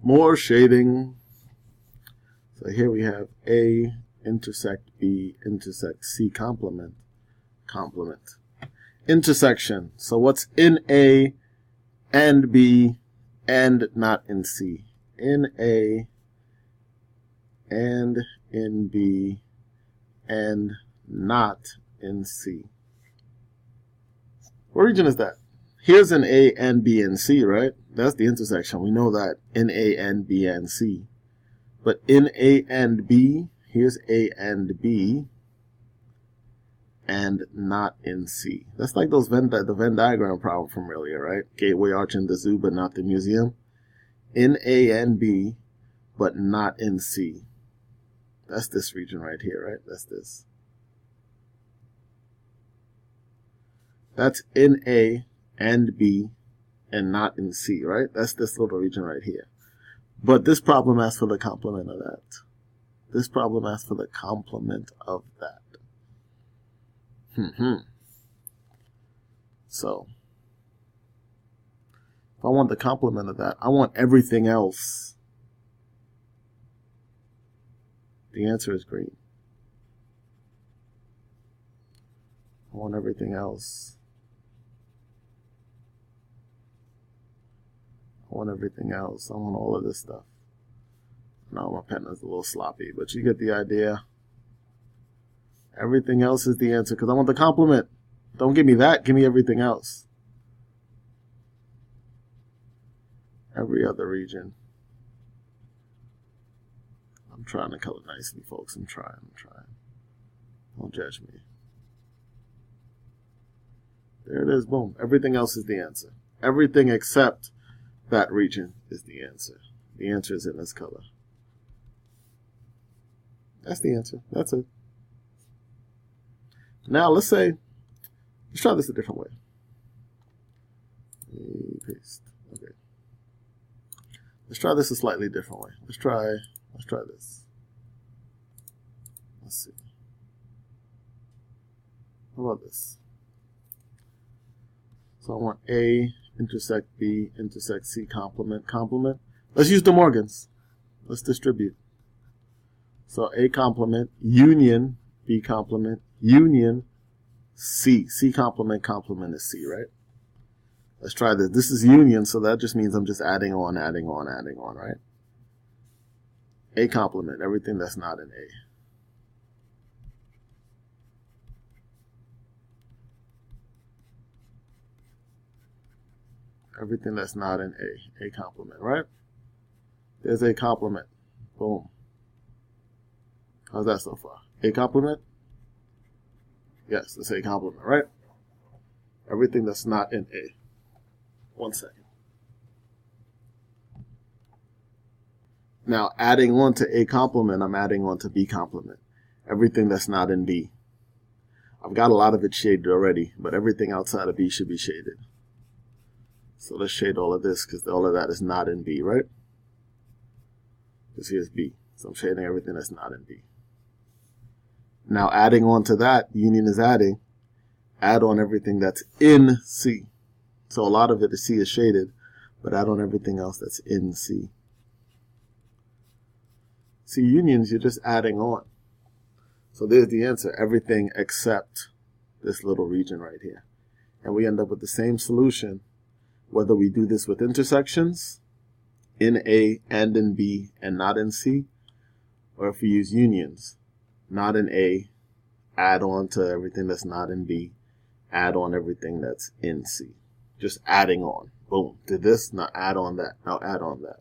More shading. So here we have A intersect B intersect C complement. Complement. Intersection. So what's in A and B and not in C? In A and in B and not in C. What region is that? Here's an A and B and C, right? That's the intersection. We know that in A and B and C. But in A and B, here's A and B and not in C. That's like those the Venn diagram problem from earlier, right? Gateway arch in the zoo, but not the museum. In A and B, but not in C. That's this region right here, right? That's this. That's in A and B and not in C, right? That's this little region right here. But this problem asks for the complement of that. This problem asks for the complement of that. So, if I want the complement of that, I want everything else. The answer is green. I want everything else. I want everything else. I want all of this stuff. Now my pen is a little sloppy, but you get the idea. Everything else is the answer because I want the complement. Don't give me that. Give me everything else. Every other region. I'm trying to color nicely, folks. I'm trying. Don't judge me. There it is. Boom. Everything else is the answer. Everything except that region is the answer. The answer is in this color. That's the answer. That's it. Now let's try this a different way. Paste. Okay. Let's try this a slightly different way. Let's try this. Let's see. How about this? So I want A intersect B intersect C complement. Let's use De Morgan's. Let's distribute. So A complement union B complement union C. C complement is C, right? Let's try this. This is union, so that just means I'm just adding on, right? A complement, everything that's not in A. Everything that's not in A complement, right? There's A complement. Boom. How's that so far? A complement? Yes, it's A complement, right? Everything that's not in A. 1 second. Now, adding on to A complement, I'm adding on to B complement. Everything that's not in B. I've got a lot of it shaded already, but everything outside of B should be shaded. So let's shade all of this because all of that is not in B, right? Because here's B. So I'm shading everything that's not in B. Now adding on to that, union is adding. Add on everything that's in C. So a lot of it is C is shaded, but add on everything else that's in C. See, unions, you're just adding on. So there's the answer. Everything except this little region right here. And we end up with the same solution whether we do this with intersections in A and in B and not in C, or if we use unions, not in A, add on to everything that's not in B, add on everything that's in C. Just adding on. Boom. Did this, now add on that. Now add on that.